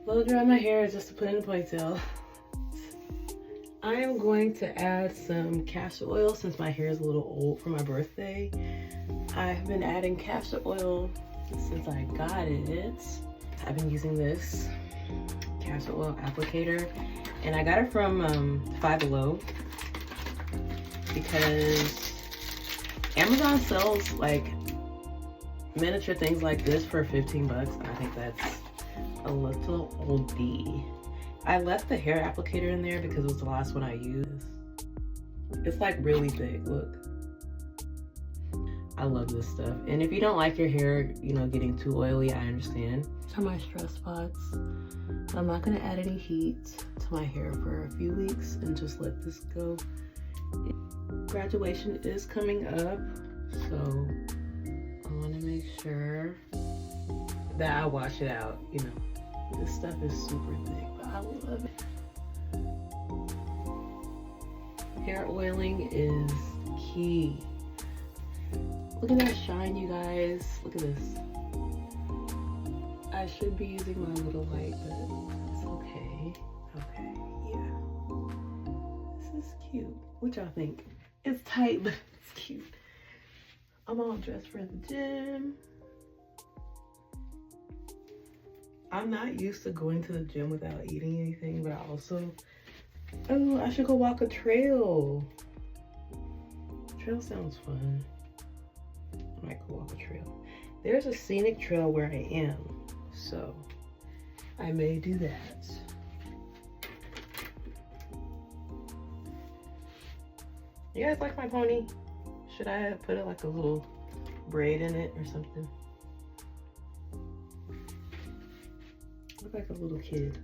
Blow dry my hair just to put in a ponytail. I am going to add some castor oil since my hair is a little old for my birthday. I've been adding castor oil since I got it. I've been using this castor oil applicator and I got it from Five Below because Amazon sells like miniature things like this for 15 bucks. And I think that's a little oldie. I left the hair applicator in there because it was the last one I used. It's like really thick, look. I love this stuff. And if you don't like your hair, you know, getting too oily, I understand. These are my stress spots. I'm not gonna add any heat to my hair for a few weeks and just let this go. Graduation is coming up, so I wanna make sure that I wash it out, you know. This stuff is super thick, but I love it. Hair oiling is key. Look at that shine, you guys. Look at this. I should be using my little light, but it's okay. Okay, yeah. This is cute. What y'all think? It's tight, but it's cute. I'm all dressed for the gym. I'm not used to going to the gym without eating anything, but I also, oh, I should go walk a trail. Trail sounds fun. I might go walk a trail. There's a scenic trail where I am, so I may do that. You guys like my pony? Should I put it like a little braid in it or something? Look like a little kid.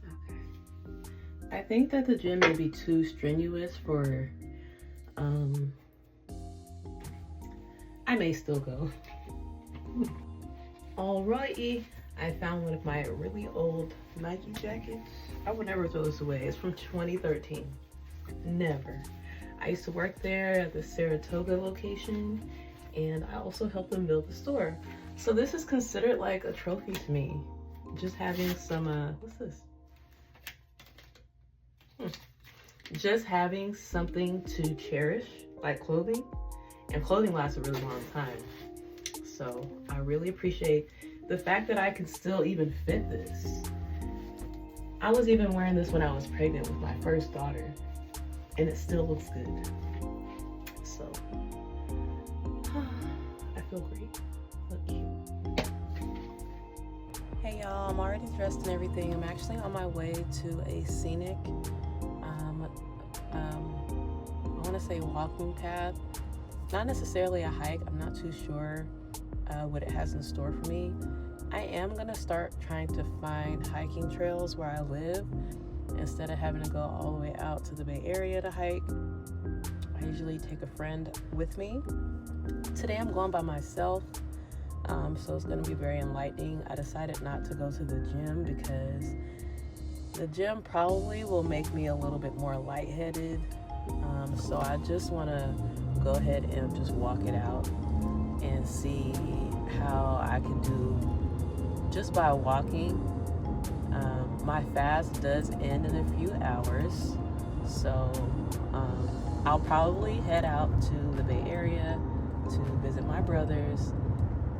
Okay. I think that the gym may be too strenuous for, I may still go. Alrighty. I found one of my really old Nike jackets. I would never throw this away. It's from 2013. Never. I used to work there at the Saratoga location, and I also helped them build the store. So this is considered like a trophy to me. Just having some, what's this? Just having something to cherish, like clothing. And clothing lasts a really long time. So I really appreciate the fact that I can still even fit this. I was even wearing this when I was pregnant with my first daughter, and it still looks good. So, I feel great. Look cute. Hey y'all, I'm already dressed and everything. I'm actually on my way to a scenic, I want to say walking path. Not necessarily a hike. I'm not too sure what it has in store for me. I am gonna start trying to find hiking trails where I live instead of having to go all the way out to the Bay Area to hike. I usually take a friend with me. Today I'm going by myself, so it's gonna be very enlightening. I decided not to go to the gym because the gym probably will make me a little bit more lightheaded. So I just wanna go ahead and just walk it out and see how I can do just by walking. My fast does end in a few hours, so I'll probably head out to the Bay Area to visit my brothers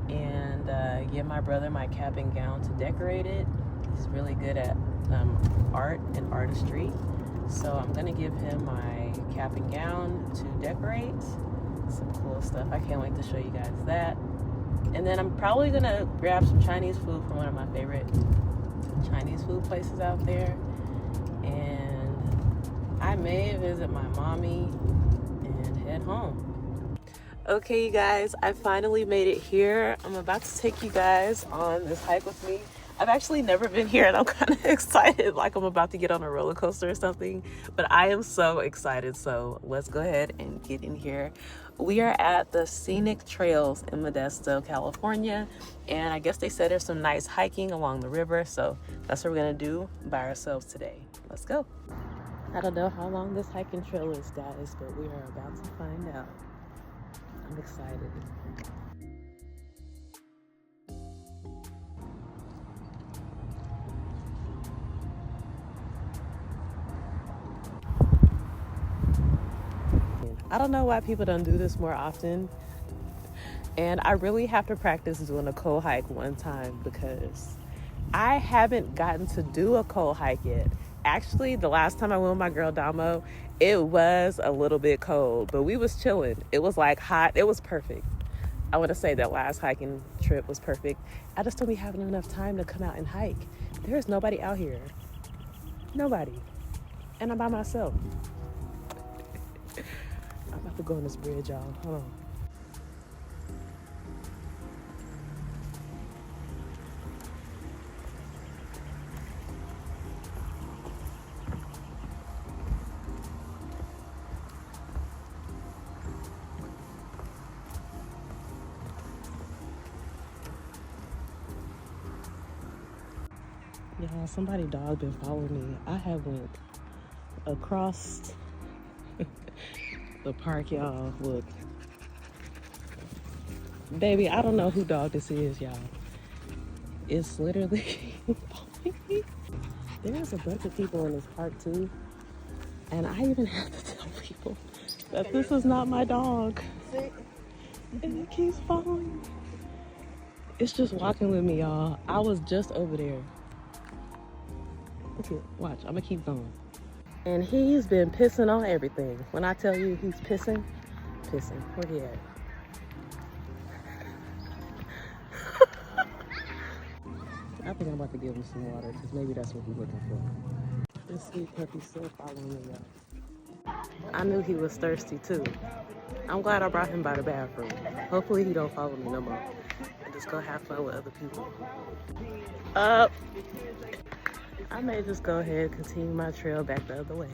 and give my brother my cap and gown to decorate it. He's really good at art and artistry, so I'm gonna give him my cap and gown to decorate. Some cool stuff. I can't wait to show you guys that. And then I'm probably gonna grab some Chinese food from one of my favorite Chinese food places out there, and I may visit my mommy and head home. Okay, you guys, I finally made it here. I'm about to take you guys on this hike with me. I've actually never been here, and I'm kind of excited, like I'm about to get on a roller coaster or something, but I am so excited. So let's go ahead and get in here. We are at the Scenic Trails in Modesto, California, and I guess they said there's some nice hiking along the river, so that's what we're gonna do by ourselves today. Let's go. I don't know how long this hiking trail is, guys, but we are about to find out. I'm excited. I don't know why people don't do this more often, and I really have to practice doing a cold hike one time because I haven't gotten to do a cold hike yet. Actually, the last time I went with my girl Damo, it was a little bit cold, but we was chilling. It was like hot. It was perfect. I want to say that last hiking trip was perfect. I just don't be having enough time to come out and hike. There is nobody out here. Nobody. And I'm by myself. I'm about to go on this bridge, y'all. Hold on. Y'all, somebody dog been following me. I have went across the park, y'all. Look. Baby, I don't know who dog this is, y'all. It's literally following me. There's a bunch of people in this park too. And I even have to tell people that this is not my dog. And it keeps following me. It's just walking with me, y'all. I was just over there. Okay, watch, I'm gonna keep going. And he's been pissing on everything. When I tell you he's pissing. Where he at? I think I'm about to give him some water because maybe that's what he's looking for. This sweet puppy still following me, y'all. I knew he was thirsty too. I'm glad I brought him by the bathroom. Hopefully he don't follow me no more. And just go have fun with other people. I may just go ahead and continue my trail back the other way.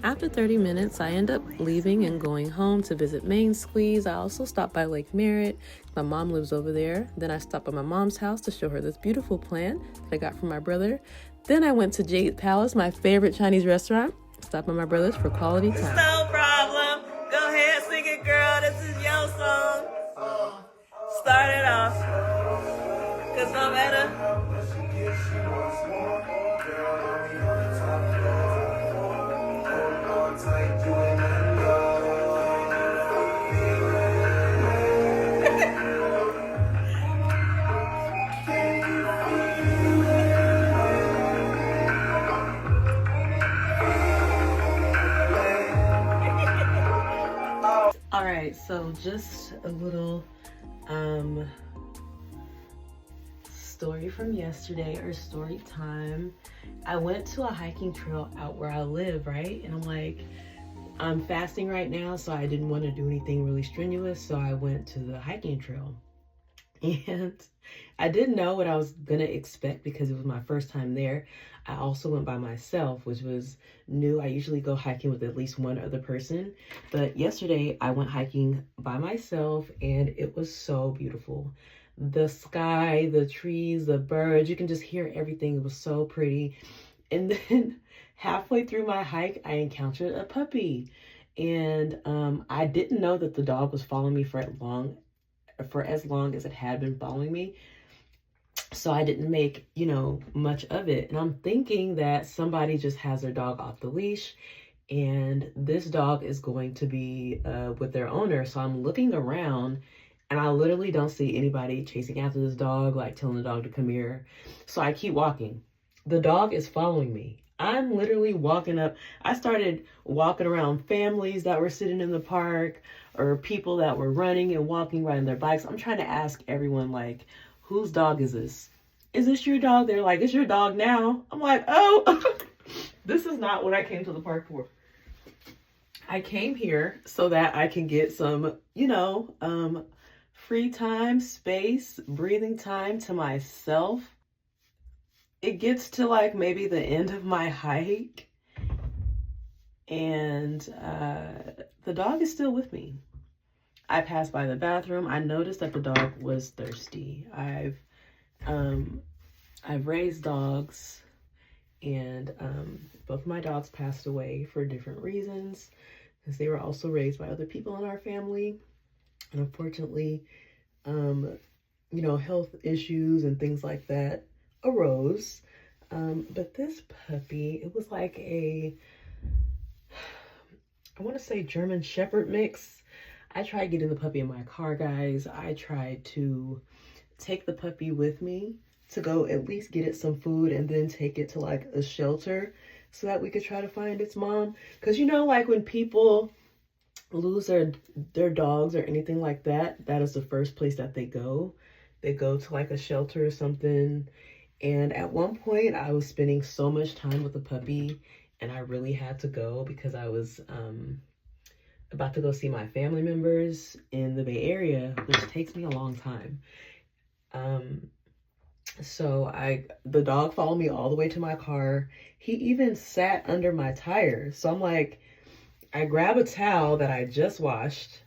After 30 minutes, I end up leaving and going home to visit Main Squeeze. I also stopped by Lake Merritt. My mom lives over there. Then I stopped by my mom's house to show her this beautiful plant that I got from my brother. Then I went to Jade Palace, my favorite Chinese restaurant. Stopped by my brother's for quality time. No problem. Go ahead, sing it, girl. This is your song. Start it off. Cause no matter. All right, so just a little story from yesterday, or story time. I went to a hiking trail out where I live, right? And I'm like, I'm fasting right now, so I didn't want to do anything really strenuous, so I went to the hiking trail. And I didn't know what I was gonna expect because it was my first time there. I also went by myself, which was new. I usually go hiking with at least one other person, but yesterday I went hiking by myself and it was so beautiful. The sky, the trees, the birds, you can just hear everything. It was so pretty. And then halfway through my hike, I encountered a puppy. And I didn't know that the dog was following me for as long as it had been following me. So I didn't make, much of it. And I'm thinking that somebody just has their dog off the leash and this dog is going to be with their owner. So I'm looking around and I literally don't see anybody chasing after this dog, like telling the dog to come here. So I keep walking. The dog is following me. I'm literally walking up. I started walking around families that were sitting in the park or people that were running and walking, riding their bikes. I'm trying to ask everyone, like, whose dog is this? Is this your dog? They're like, it's your dog now. I'm like, oh, this is not what I came to the park for. I came here so that I can get some, free time, space, breathing time to myself. It gets to like maybe the end of my hike and the dog is still with me. I passed by the bathroom. I noticed that the dog was thirsty. I've raised dogs, and both of my dogs passed away for different reasons, because they were also raised by other people in our family. And unfortunately, you know, health issues and things like that arose. But this puppy, it was like a, I want to say German Shepherd mix. I tried getting the puppy in my car, guys. I tried to take the puppy with me to go at least get it some food and then take it to like a shelter so that we could try to find its mom. Because, you know, like when people lose their dogs or anything like that, that is the first place that they go. They go to like a shelter or something. And at one point I was spending so much time with the puppy, and I really had to go because I was about to go see my family members in the Bay Area, which takes me a long time. So the dog followed me all the way to my car. He even sat under my tire. So I'm like, I grab a towel that I just washed.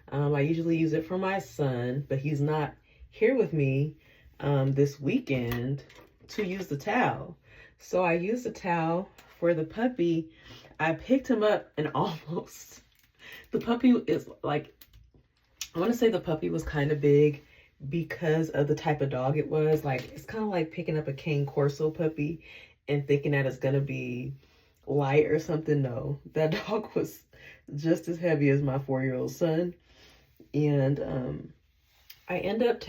I usually use it for my son, but he's not here with me this weekend to use the towel. So I used the towel for the puppy. I picked him up and almost, the puppy is like, I want to say the puppy was kind of big because of the type of dog it was. Like, it's kind of like picking up a Cane Corso puppy and thinking that it's going to be light or something. No, that dog was just as heavy as my 4-year-old son. And I ended up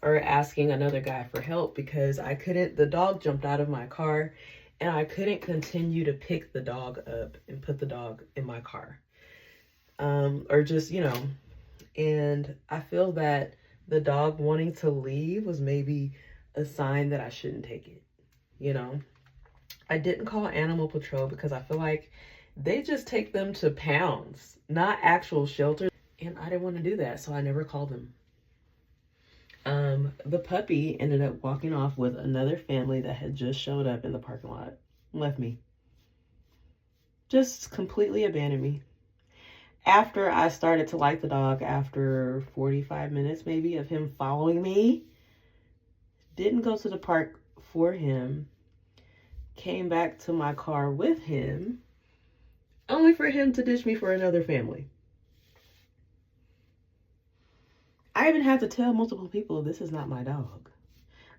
asking another guy for help because the dog jumped out of my car and I couldn't continue to pick the dog up and put the dog in my car. Or just, you know, and I feel that the dog wanting to leave was maybe a sign that I shouldn't take it, you know. I didn't call Animal Patrol because I feel like they just take them to pounds, not actual shelters. And I didn't want to do that, so I never called them. The puppy ended up walking off with another family that had just showed up in the parking lot and left me. Just completely abandoned me. After I started to like the dog, after 45 minutes maybe of him following me, didn't go to the park for him, came back to my car with him, only for him to ditch me for another family. I even had to tell multiple people this is not my dog,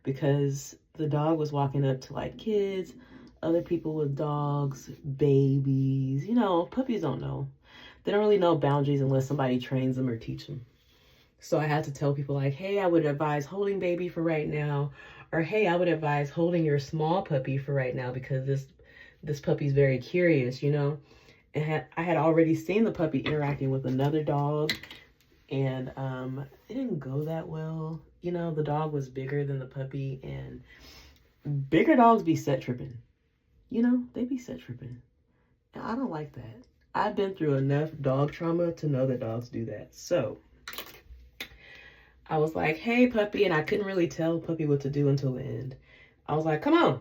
because the dog was walking up to like kids, other people with dogs, babies. You know, puppies don't know. They don't really know boundaries unless somebody trains them or teach them. So I had to tell people like, hey, I would advise holding baby for right now. Or, hey, I would advise holding your small puppy for right now because this puppy's very curious, you know. And I had already seen the puppy interacting with another dog. And it didn't go that well. You know, the dog was bigger than the puppy. And bigger dogs be set tripping. You know, they be set tripping. And I don't like that. I've been through enough dog trauma to know that dogs do that. So I was like, hey, puppy. And I couldn't really tell puppy what to do until the end. I was like, come on,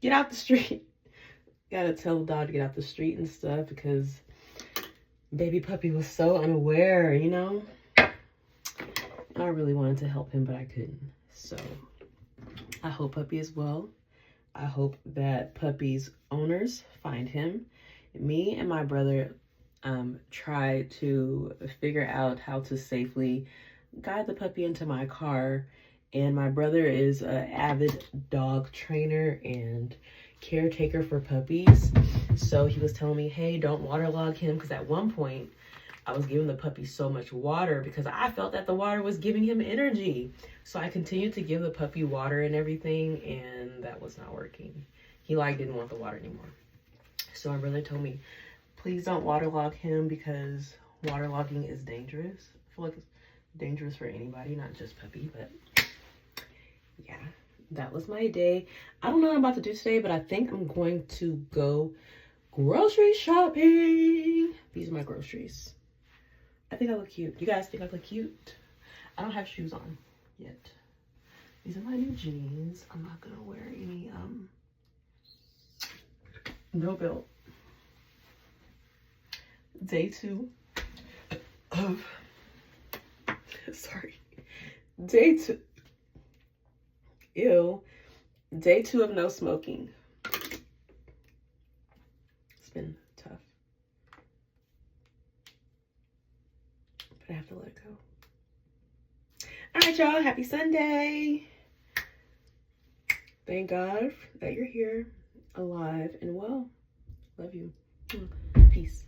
get out the street. Gotta tell the dog to get out the street and stuff because baby puppy was so unaware, you know. And I really wanted to help him, but I couldn't. So I hope puppy is well. I hope that puppy's owners find him. Me and my brother tried to figure out how to safely guide the puppy into my car. And my brother is an avid dog trainer and caretaker for puppies. So he was telling me, hey, don't waterlog him. Because at one point, I was giving the puppy so much water because I felt that the water was giving him energy. So I continued to give the puppy water and everything, and that was not working. He didn't want the water anymore. So my brother told me, please don't waterlog him because waterlogging is dangerous. I feel like it's dangerous for anybody, not just puppy, but yeah, that was my day. I don't know what I'm about to do today, but I think I'm going to go grocery shopping. These are my groceries. I think I look cute. You guys think I look cute? I don't have shoes on yet. These are my new jeans. I'm not gonna wear any no belt. Day 2 of sorry. Day 2. Ew. Day 2 of no smoking. It's been tough. But I have to let it go. All right, y'all. Happy Sunday. Thank God that you're here, alive and well. Love you. Peace.